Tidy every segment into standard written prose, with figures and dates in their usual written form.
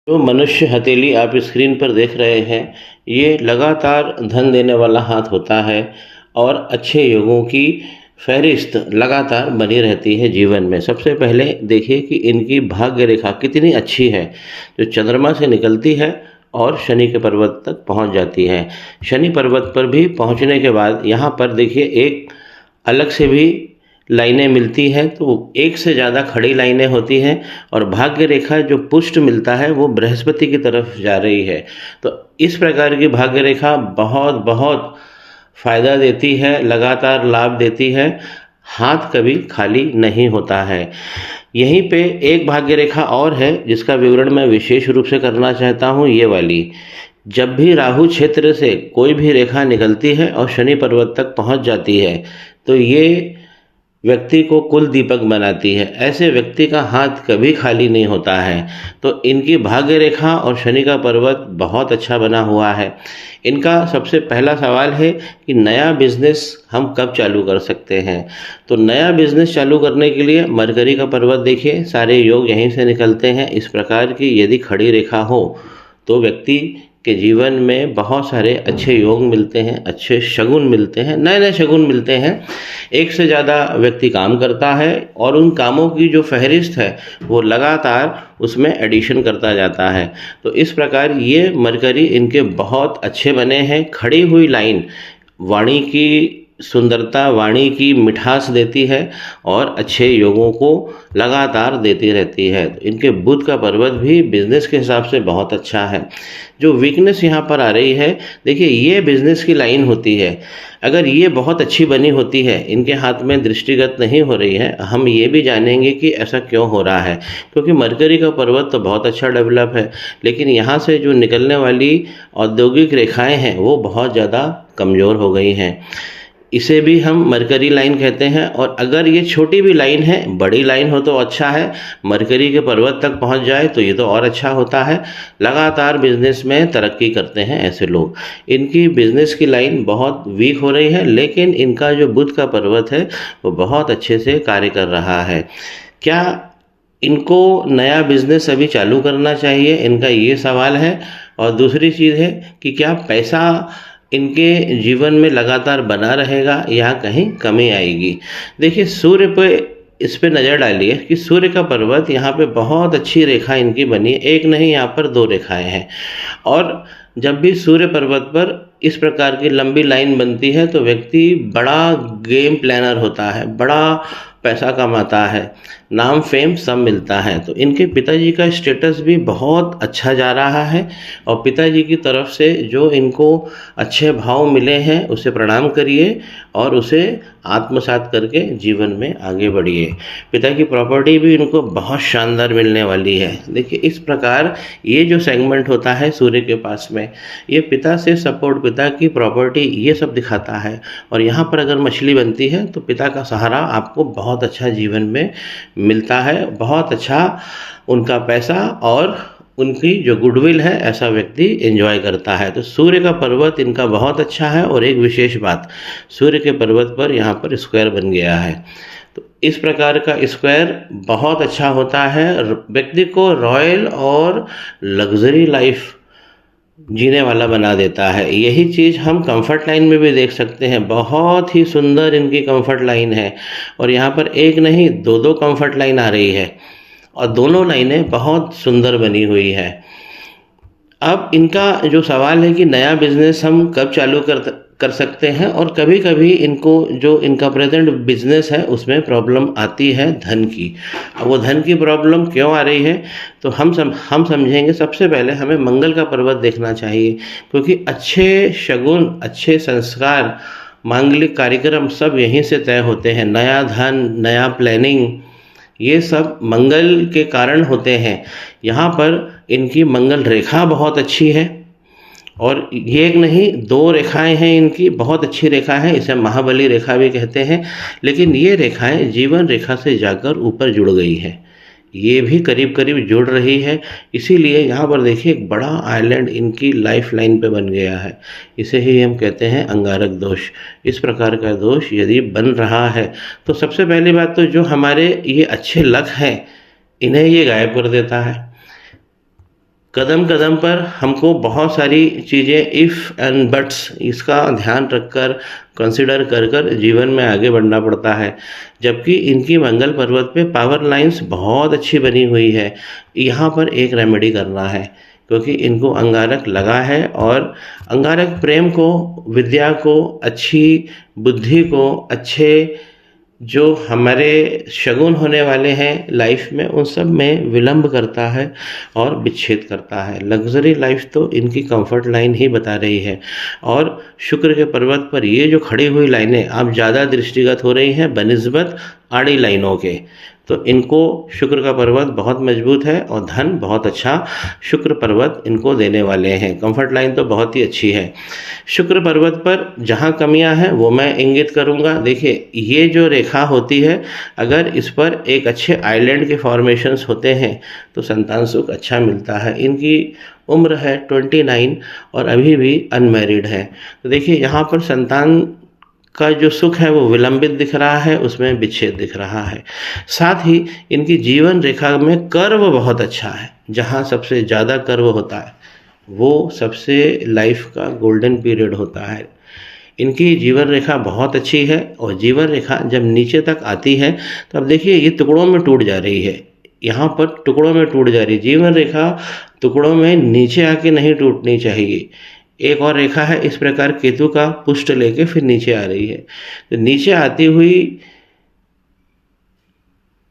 जो मनुष्य हथेली आप स्क्रीन पर देख रहे हैं, ये लगातार धन देने वाला हाथ होता है और अच्छे योगों की फहरिस्त लगातार बनी रहती है जीवन में। सबसे पहले देखिए कि इनकी भाग्य रेखा कितनी अच्छी है, जो चंद्रमा से निकलती है और शनि के पर्वत तक पहुंच जाती है। शनि पर्वत पर भी पहुंचने के बाद यहाँ पर देखिए एक अलग से भी लाइनें मिलती हैं, तो एक से ज़्यादा खड़ी लाइनें होती हैं और भाग्य रेखा जो पुष्ट मिलता है वो बृहस्पति की तरफ जा रही है। तो इस प्रकार की भाग्य रेखा बहुत बहुत फायदा देती है, लगातार लाभ देती है, हाथ कभी खाली नहीं होता है। यहीं पे एक भाग्य रेखा और है जिसका विवरण मैं विशेष रूप से करना चाहता हूँ, ये वाली। जब भी राहु क्षेत्र से कोई भी रेखा निकलती है और शनि पर्वत तक पहुँच जाती है, तो ये व्यक्ति को कुल दीपक बनाती है। ऐसे व्यक्ति का हाथ कभी खाली नहीं होता है। तो इनकी भाग्य रेखा और शनि का पर्वत बहुत अच्छा बना हुआ है। इनका सबसे पहला सवाल है कि नया बिजनेस हम कब चालू कर सकते हैं। तो नया बिजनेस चालू करने के लिए मरकरी का पर्वत देखिए, सारे योग यहीं से निकलते हैं। इस प्रकार की यदि खड़ी रेखा हो तो व्यक्ति के जीवन में बहुत सारे अच्छे योग मिलते हैं, अच्छे शगुन मिलते हैं, नए नए शगुन मिलते हैं। एक से ज़्यादा व्यक्ति काम करता है और उन कामों की जो फहरिस्त है वो लगातार उसमें एडिशन करता जाता है। तो इस प्रकार ये मरकरी इनके बहुत अच्छे बने हैं। खड़ी हुई लाइन वाणी की सुंदरता, वाणी की मिठास देती है और अच्छे योगों को लगातार देती रहती है। तो इनके बुध का पर्वत भी बिजनेस के हिसाब से बहुत अच्छा है। जो वीकनेस यहाँ पर आ रही है, देखिए ये बिजनेस की लाइन होती है। अगर ये बहुत अच्छी बनी होती है, इनके हाथ में दृष्टिगत नहीं हो रही है, हम ये भी जानेंगे कि ऐसा क्यों हो रहा है। क्योंकि मरकरी का पर्वत तो बहुत अच्छा डेवलप है, लेकिन यहाँ से जो निकलने वाली औद्योगिक रेखाएं हैं वो बहुत ज़्यादा कमज़ोर हो गई हैं। इसे भी हम मरकरी लाइन कहते हैं। और अगर ये छोटी भी लाइन है, बड़ी लाइन हो तो अच्छा है। मरकरी के पर्वत तक पहुंच जाए तो ये तो और अच्छा होता है। लगातार बिजनेस में तरक्की करते हैं ऐसे लोग। इनकी बिजनेस की लाइन बहुत वीक हो रही है, लेकिन इनका जो बुध का पर्वत है वो बहुत अच्छे से कार्य कर रहा है। क्या इनको नया बिजनेस अभी चालू करना चाहिए, इनका ये सवाल है। और दूसरी चीज़ है कि क्या पैसा इनके जीवन में लगातार बना रहेगा या कहीं कमी आएगी। देखिए सूर्य पे इस पे नज़र डालिए कि सूर्य का पर्वत यहाँ पे बहुत अच्छी रेखा इनकी बनी है। एक नहीं, यहाँ पर दो रेखाएं हैं। और जब भी सूर्य पर्वत पर इस प्रकार की लंबी लाइन बनती है तो व्यक्ति बड़ा गेम प्लानर होता है, बड़ा पैसा कमाता है, नाम फेम सब मिलता है। तो इनके पिताजी का स्टेटस भी बहुत अच्छा जा रहा है और पिताजी की तरफ से जो इनको अच्छे भाव मिले हैं उसे प्रणाम करिए और उसे आत्मसात करके जीवन में आगे बढ़िए। पिता की प्रॉपर्टी भी इनको बहुत शानदार मिलने वाली है। देखिए इस प्रकार ये जो सेगमेंट होता है सूर्य के पास में, ये पिता से सपोर्ट, पिता की प्रॉपर्टी, ये सब दिखाता है। और यहाँ पर अगर मछली बनती है तो पिता का सहारा आपको बहुत अच्छा जीवन में मिलता है, बहुत अच्छा उनका पैसा और उनकी जो गुडविल है ऐसा व्यक्ति एंजॉय करता है। तो सूर्य का पर्वत इनका बहुत अच्छा है। और एक विशेष बात, सूर्य के पर्वत पर यहाँ पर स्क्वायर बन गया है। तो इस प्रकार का स्क्वायर बहुत अच्छा होता है, व्यक्ति को रॉयल और लग्जरी लाइफ जीने वाला बना देता है। यही चीज़ हम कंफर्ट लाइन में भी देख सकते हैं। बहुत ही सुंदर इनकी कंफर्ट लाइन है और यहाँ पर एक नहीं दो दो कंफर्ट लाइन आ रही है और दोनों लाइनें बहुत सुंदर बनी हुई है। अब इनका जो सवाल है कि नया बिजनेस हम कब चालू कर सकते हैं, और कभी कभी इनको जो इनका प्रेजेंट बिजनेस है उसमें प्रॉब्लम आती है धन की। अब वो धन की प्रॉब्लम क्यों आ रही है तो हम समझेंगे। सबसे पहले हमें मंगल का पर्वत देखना चाहिए, क्योंकि अच्छे शगुन, अच्छे संस्कार, मांगलिक कार्यक्रम सब यहीं से तय होते हैं। नया धन, नया प्लानिंग, ये सब मंगल के कारण होते हैं। यहाँ पर इनकी मंगल रेखा बहुत अच्छी है और ये एक नहीं दो रेखाएं हैं इनकी, बहुत अच्छी रेखा है, इसे महाबली रेखा भी कहते हैं। लेकिन ये रेखाएं जीवन रेखा से जाकर ऊपर जुड़ गई है, ये भी करीब करीब जुड़ रही है। इसीलिए यहाँ पर देखिए एक बड़ा आइलैंड इनकी लाइफ लाइन पे बन गया है। इसे ही हम कहते हैं अंगारक दोष। इस प्रकार का दोष यदि बन रहा है तो सबसे पहली बात तो जो हमारे ये अच्छे लक हैं इन्हें ये गायब कर देता है। कदम कदम पर हमको बहुत सारी चीज़ें इफ़ एंड बट्स इसका ध्यान रखकर कंसिडर कर कर जीवन में आगे बढ़ना पड़ता है। जबकि इनकी मंगल पर्वत पे पावर लाइंस बहुत अच्छी बनी हुई है। यहाँ पर एक रेमेडी करना है, क्योंकि इनको अंगारक लगा है और अंगारक प्रेम को, विद्या को, अच्छी बुद्धि को, अच्छे जो हमारे शगुन होने वाले हैं लाइफ में, उन सब में विलंब करता है और विच्छेद करता है। लग्जरी लाइफ तो इनकी कंफर्ट लाइन ही बता रही है। और शुक्र के पर्वत पर ये जो खड़ी हुई लाइनें अब ज़्यादा दृष्टिगत हो रही हैं बनिस्बत आड़ी लाइनों के, तो इनको शुक्र का पर्वत बहुत मजबूत है और धन बहुत अच्छा शुक्र पर्वत इनको देने वाले हैं। कंफर्ट लाइन तो बहुत ही अच्छी है। शुक्र पर्वत पर जहाँ कमियां हैं वो मैं इंगित करूँगा। देखिए, ये जो रेखा होती है, अगर इस पर एक अच्छे आइलैंड के फॉर्मेशंस होते हैं तो संतान सुख अच्छा मिलता है। इनकी उम्र है 29 और अभी भी अनमैरिड है। तो देखिए, यहाँ पर संतान का जो सुख है वो विलंबित दिख रहा है, उसमें विच्छेद दिख रहा है। साथ ही इनकी जीवन रेखा में कर्व बहुत अच्छा है। जहाँ सबसे ज़्यादा कर्व होता है वो सबसे लाइफ का गोल्डन पीरियड होता है। इनकी जीवन रेखा बहुत अच्छी है और जीवन रेखा जब नीचे तक आती है तो अब देखिए ये टुकड़ों में टूट जा रही है। यहाँ पर टुकड़ों में टूट जा रही है। जीवन रेखा टुकड़ों में नीचे आके नहीं टूटनी चाहिए। एक और रेखा है इस प्रकार केतु का पुष्ट लेके फिर नीचे आ रही है। तो नीचे आती हुई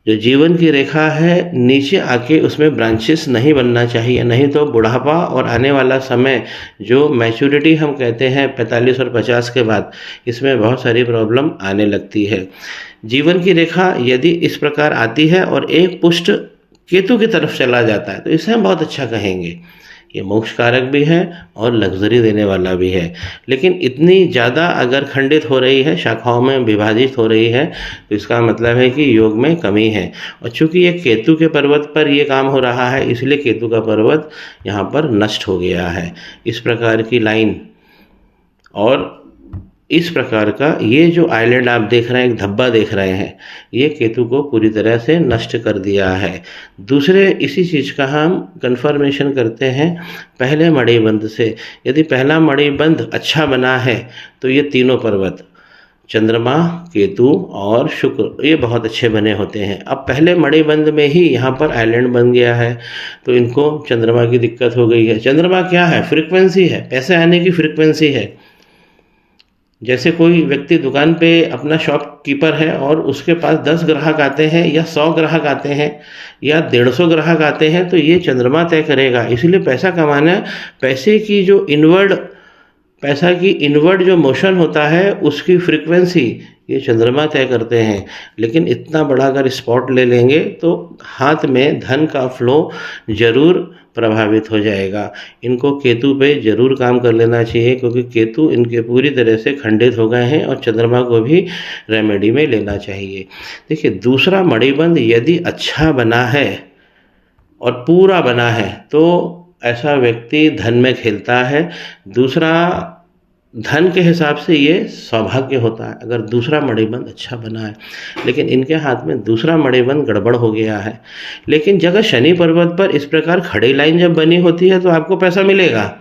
जो जीवन की रेखा है, नीचे आके उसमें ब्रांचेस नहीं बनना चाहिए, नहीं तो बुढ़ापा और आने वाला समय जो मैच्योरिटी हम कहते हैं 45 और 50 के बाद, इसमें बहुत सारी प्रॉब्लम आने लगती है। जीवन की रेखा यदि इस प्रकार आती है और एक पुष्ट केतु की तरफ चला जाता है तो इसे हम बहुत अच्छा कहेंगे। ये मोक्ष कारक भी है और लग्जरी देने वाला भी है। लेकिन इतनी ज़्यादा अगर खंडित हो रही है, शाखाओं में विभाजित हो रही है, तो इसका मतलब है कि योग में कमी है। और चूंकि ये केतु के पर्वत पर ये काम हो रहा है, इसलिए केतु का पर्वत यहाँ पर नष्ट हो गया है। इस प्रकार की लाइन और इस प्रकार का ये जो आइलैंड आप देख रहे हैं, एक धब्बा देख रहे हैं, ये केतु को पूरी तरह से नष्ट कर दिया है। दूसरे इसी चीज़ का हम कंफर्मेशन करते हैं पहले मणिबंध से। यदि पहला मणिबंध अच्छा बना है तो ये तीनों पर्वत चंद्रमा, केतु और शुक्र ये बहुत अच्छे बने होते हैं। अब पहले मणिबंध में ही यहाँ पर आइलैंड बन गया है तो इनको चंद्रमा की दिक्कत हो गई है। चंद्रमा क्या है? फ्रीक्वेंसी है, पैसे आने की फ्रीक्वेंसी है। जैसे कोई व्यक्ति दुकान पे अपना शॉपकीपर है और उसके पास 10 ग्राहक आते हैं या 100 ग्राहक आते हैं या 150 ग्राहक आते हैं, तो ये चंद्रमा तय करेगा। इसलिए पैसा कमाना, पैसा की इनवर्ड जो मोशन होता है उसकी फ्रीक्वेंसी ये चंद्रमा तय करते हैं। लेकिन इतना बड़ा अगर स्पॉट ले लेंगे तो हाथ में धन का फ्लो जरूर प्रभावित हो जाएगा। इनको केतु पे जरूर काम कर लेना चाहिए, क्योंकि केतु इनके पूरी तरह से खंडित हो गए हैं और चंद्रमा को भी रेमेडी में लेना चाहिए। देखिए, दूसरा मणिबंध यदि अच्छा बना है और पूरा बना है तो ऐसा व्यक्ति धन में खेलता है। दूसरा, धन के हिसाब से ये सौभाग्य होता है अगर दूसरा मणिबंध अच्छा बना है। लेकिन इनके हाथ में दूसरा मणिबंध गड़बड़ हो गया है। लेकिन जगह शनि पर्वत पर इस प्रकार खड़ी लाइन जब बनी होती है तो आपको पैसा मिलेगा,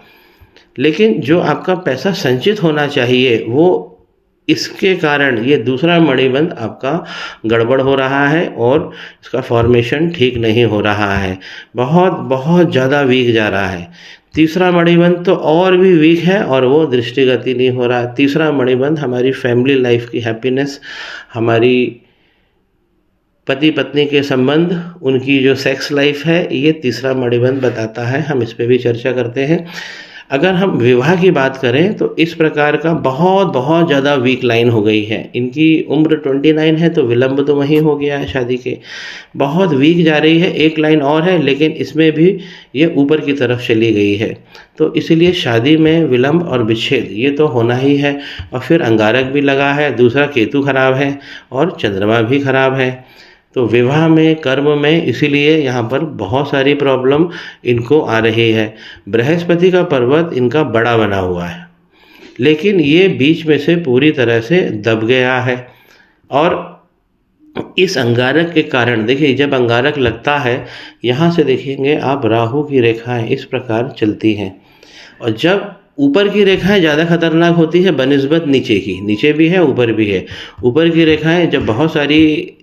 लेकिन जो आपका पैसा संचित होना चाहिए वो इसके कारण ये दूसरा मणिबंध आपका गड़बड़ हो रहा है और इसका फॉर्मेशन ठीक नहीं हो रहा है, बहुत बहुत ज़्यादा वीक जा रहा है। तीसरा मणिबंध तो और भी वीक है और वो दृष्टिगति नहीं हो रहा है। तीसरा मणिबंध हमारी फैमिली लाइफ की हैप्पीनेस, हमारी पति पत्नी के संबंध, उनकी जो सेक्स लाइफ है, ये तीसरा मणिबंध बताता है। हम इस पे भी चर्चा करते हैं। अगर हम विवाह की बात करें तो इस प्रकार का बहुत बहुत ज़्यादा वीक लाइन हो गई है। इनकी उम्र 29 है तो विलंब तो वहीं हो गया है शादी के, बहुत वीक जा रही है। एक लाइन और है लेकिन इसमें भी ये ऊपर की तरफ चली गई है, तो इसलिए शादी में विलंब और विच्छेद ये तो होना ही है। और फिर अंगारक भी लगा है, दूसरा केतु खराब है और चंद्रमा भी खराब है, तो विवाह में, कर्म में, इसीलिए यहाँ पर बहुत सारी प्रॉब्लम इनको आ रही है। बृहस्पति का पर्वत इनका बड़ा बना हुआ है, लेकिन ये बीच में से पूरी तरह से दब गया है और इस अंगारक के कारण देखिए, जब अंगारक लगता है, यहाँ से देखेंगे आप राहु की रेखाएं इस प्रकार चलती हैं, और जब ऊपर की रेखाएं ज़्यादा खतरनाक होती है बनिस्बत नीचे की, नीचे भी है ऊपर भी है। ऊपर की रेखाएं जब बहुत सारी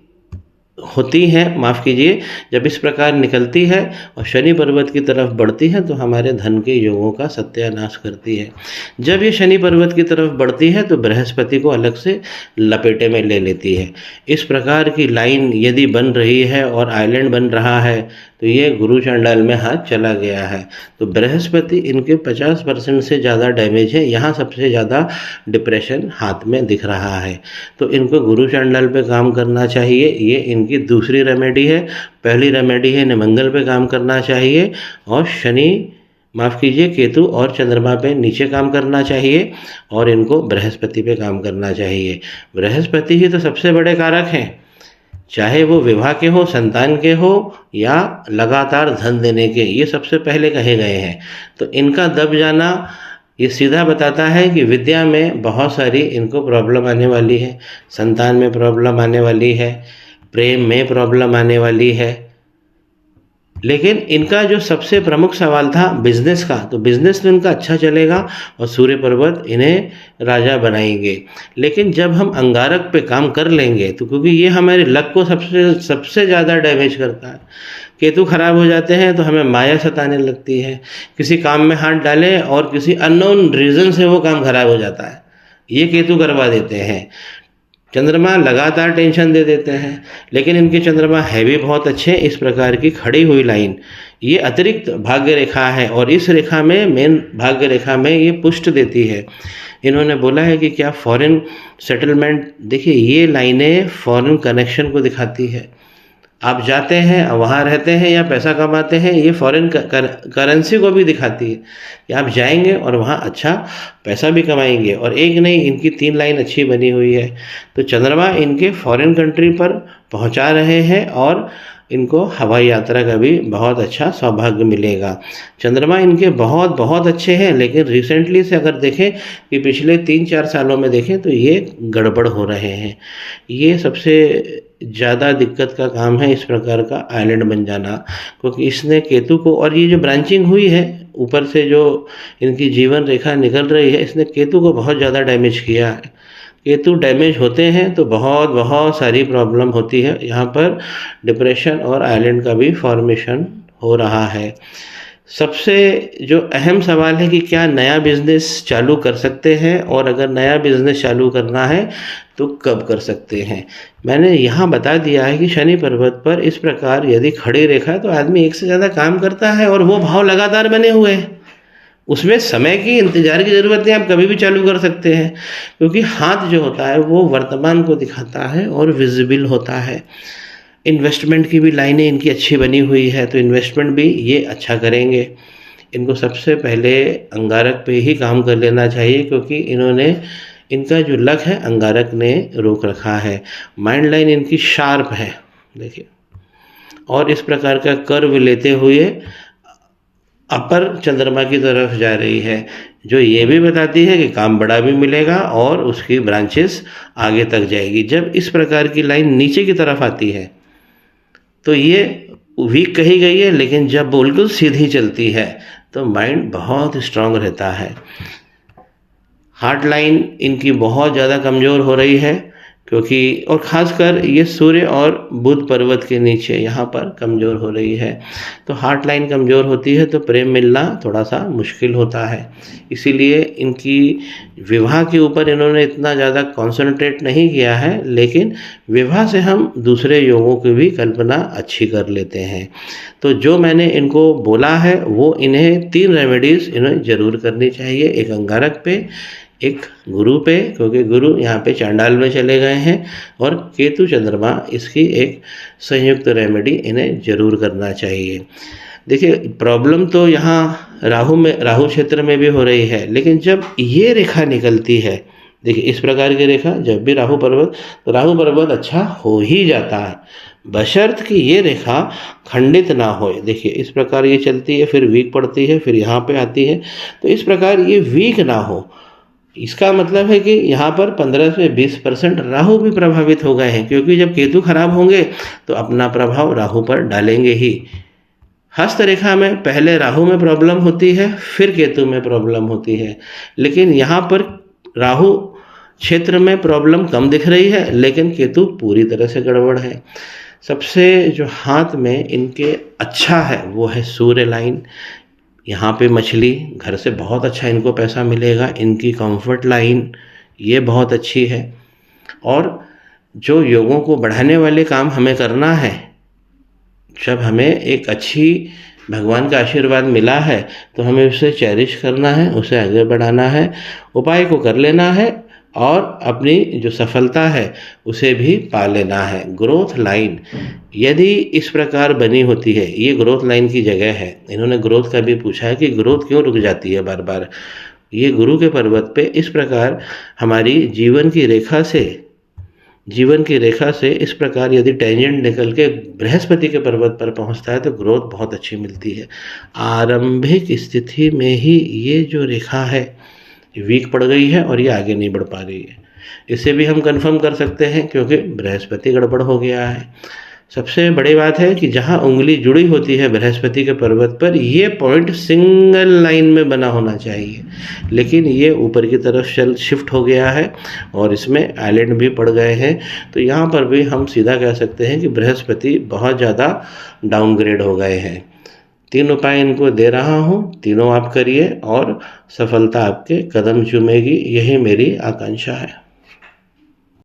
होती हैं, माफ़ कीजिए, जब इस प्रकार निकलती है और शनि पर्वत की तरफ बढ़ती है तो हमारे धन के योगों का सत्यानाश करती है। जब ये शनि पर्वत की तरफ बढ़ती है तो बृहस्पति को अलग से लपेटे में ले लेती है। इस प्रकार की लाइन यदि बन रही है और आइलैंड बन रहा है तो ये गुरु चांडाल में हाथ चला गया है। तो बृहस्पति इनके 50% से ज़्यादा डैमेज है, यहाँ सबसे ज़्यादा डिप्रेशन हाथ में दिख रहा है। तो इनको गुरु चांडाल पे काम करना चाहिए, ये इनकी दूसरी रेमेडी है। पहली रेमेडी है इन्हें मंगल पे काम करना चाहिए, और शनि, माफ़ कीजिए, केतु और चंद्रमा पे नीचे काम करना चाहिए, और इनको बृहस्पति पे काम करना चाहिए। बृहस्पति ही तो सबसे बड़े कारक हैं, चाहे वो विवाह के हो, संतान के हो, या लगातार धन देने के, ये सबसे पहले कहे गए हैं। तो इनका दब जाना ये सीधा बताता है कि विद्या में बहुत सारी इनको प्रॉब्लम आने वाली है, संतान में प्रॉब्लम आने वाली है, प्रेम में प्रॉब्लम आने वाली है। लेकिन इनका जो सबसे प्रमुख सवाल था बिजनेस का, तो बिजनेस तो इनका अच्छा चलेगा और सूर्य पर्वत इन्हें राजा बनाएंगे। लेकिन जब हम अंगारक पे काम कर लेंगे तो, क्योंकि ये हमारे लक को सबसे ज़्यादा डैमेज करता है, केतु खराब हो जाते हैं तो हमें माया सताने लगती है, किसी काम में हाथ डालें और किसी अननोन रीज़न से वो काम खराब हो जाता है, ये केतु करवा देते हैं। चंद्रमा लगातार टेंशन दे देते हैं, लेकिन इनके चंद्रमा है भी बहुत अच्छे। इस प्रकार की खड़ी हुई लाइन ये अतिरिक्त भाग्य रेखा है, और इस रेखा में, मेन भाग्य रेखा में, ये पुष्ट देती है। इन्होंने बोला है कि क्या फॉरेन सेटलमेंट, देखिए ये लाइनें फॉरेन कनेक्शन को दिखाती है। आप जाते हैं, वहाँ रहते हैं या पैसा कमाते हैं, ये फॉरेन करेंसी को भी दिखाती है कि आप जाएंगे और वहाँ अच्छा पैसा भी कमाएंगे। और एक नहीं, इनकी 3 लाइन अच्छी बनी हुई है, तो चंद्रमा इनके फॉरेन कंट्री पर पहुँचा रहे हैं, और इनको हवाई यात्रा का भी बहुत अच्छा सौभाग्य मिलेगा। चंद्रमा इनके बहुत बहुत अच्छे हैं, लेकिन रिसेंटली से अगर देखें कि पिछले 3-4 सालों में देखें तो ये गड़बड़ हो रहे हैं। ये सबसे ज़्यादा दिक्कत का काम है इस प्रकार का आइलैंड बन जाना, क्योंकि इसने केतु को, और ये जो ब्रांचिंग हुई है ऊपर से जो इनकी जीवन रेखा निकल रही है, इसने केतु को बहुत ज़्यादा डैमेज किया है। केतु डैमेज होते हैं तो बहुत बहुत सारी प्रॉब्लम होती है, यहाँ पर डिप्रेशन और आइलैंड का भी फॉर्मेशन हो रहा है। सबसे जो अहम सवाल है कि क्या नया बिजनेस चालू कर सकते हैं, और अगर नया बिजनेस चालू करना है तो कब कर सकते हैं। मैंने यहाँ बता दिया है कि शनि पर्वत पर इस प्रकार यदि खड़ी रेखा है तो आदमी एक से ज़्यादा काम करता है, और वो भाव लगातार बने हुए हैं, उसमें समय की इंतजार की ज़रूरत नहीं, आप कभी भी चालू कर सकते हैं, क्योंकि हाथ जो होता है वो वर्तमान को दिखाता है और विजिबल होता है। इन्वेस्टमेंट की भी लाइनें इनकी अच्छी बनी हुई है, तो इन्वेस्टमेंट भी ये अच्छा करेंगे। इनको सबसे पहले अंगारक पे ही काम कर लेना चाहिए, क्योंकि इनका जो लक है अंगारक ने रोक रखा है। माइंड लाइन इनकी शार्प है, देखिए, और इस प्रकार का कर्व लेते हुए अपर चंद्रमा की तरफ जा रही है, जो ये भी बताती है कि काम बड़ा भी मिलेगा और उसकी ब्रांचेस आगे तक जाएगी। जब इस प्रकार की लाइन नीचे की तरफ आती है तो ये वीक कही गई है, लेकिन जब बिल्कुल सीधी चलती है तो माइंड बहुत स्ट्रांग रहता है। हार्ट लाइन इनकी बहुत ज़्यादा कमज़ोर हो रही है, क्योंकि और ख़ासकर ये सूर्य और बुध पर्वत के नीचे यहाँ पर कमज़ोर हो रही है। तो हार्ट लाइन कमज़ोर होती है तो प्रेम मिलना थोड़ा सा मुश्किल होता है। इसीलिए इनकी विवाह के ऊपर इन्होंने इतना ज़्यादा कंसंट्रेट नहीं किया है, लेकिन विवाह से हम दूसरे योगों की भी कल्पना अच्छी कर लेते हैं। तो जो मैंने इनको बोला है वो इन्हें 3 रेमेडीज़ इन्हें ज़रूर करनी चाहिए। एक अंगारक पे, एक गुरु पे, क्योंकि गुरु यहाँ पे चांडाल में चले गए हैं, और केतु चंद्रमा, इसकी एक संयुक्त रेमेडी इन्हें जरूर करना चाहिए। देखिए प्रॉब्लम तो यहाँ राहु क्षेत्र में भी हो रही है, लेकिन जब ये रेखा निकलती है, देखिए इस प्रकार की रेखा, जब भी राहु पर्वत अच्छा हो ही जाता है, बशर्त कि ये रेखा खंडित ना हो। देखिए इस प्रकार ये चलती है, फिर वीक पड़ती है, फिर यहाँ पे आती है, तो इस प्रकार ये वीक ना हो, इसका मतलब है कि यहाँ पर 15 से 20% राहु भी प्रभावित हो गए हैं, क्योंकि जब केतु खराब होंगे तो अपना प्रभाव राहु पर डालेंगे ही। हस्त रेखा में पहले राहु में प्रॉब्लम होती है, फिर केतु में प्रॉब्लम होती है, लेकिन यहाँ पर राहु क्षेत्र में प्रॉब्लम कम दिख रही है, लेकिन केतु पूरी तरह से गड़बड़ है। सबसे जो हाथ में इनके अच्छा है वो है सूर्य लाइन। यहाँ पे मछली घर से बहुत अच्छा इनको पैसा मिलेगा। इनकी कंफर्ट लाइन ये बहुत अच्छी है। और जो योगों को बढ़ाने वाले काम हमें करना है, जब हमें एक अच्छी भगवान का आशीर्वाद मिला है तो हमें उसे चेरिश करना है, उसे आगे बढ़ाना है, उपाय को कर लेना है और अपनी जो सफलता है उसे भी पा लेना है। ग्रोथ लाइन यदि इस प्रकार बनी होती है, ये ग्रोथ लाइन की जगह है। इन्होंने ग्रोथ का भी पूछा है कि ग्रोथ क्यों रुक जाती है बार बार। ये गुरु के पर्वत पे इस प्रकार हमारी जीवन की रेखा से इस प्रकार यदि टेंजेंट निकल के बृहस्पति के पर्वत पर पहुंचता है तो ग्रोथ बहुत अच्छी मिलती है। आरंभिक स्थिति में ही ये जो रेखा है वीक पड़ गई है और ये आगे नहीं बढ़ पा रही है। इसे भी हम कंफर्म कर सकते हैं क्योंकि बृहस्पति गड़बड़ हो गया है। सबसे बड़ी बात है कि जहाँ उंगली जुड़ी होती है बृहस्पति के पर्वत पर, ये पॉइंट सिंगल लाइन में बना होना चाहिए, लेकिन ये ऊपर की तरफ शिफ्ट हो गया है और इसमें आइलैंड भी पड़ गए हैं। तो यहाँ पर भी हम सीधा कह सकते हैं कि बृहस्पति बहुत ज़्यादा डाउनग्रेड हो गए हैं। 3 उपाय इनको दे रहा हूँ, तीनों आप करिए और सफलता आपके कदम चूमेगी, यही मेरी आकांक्षा है।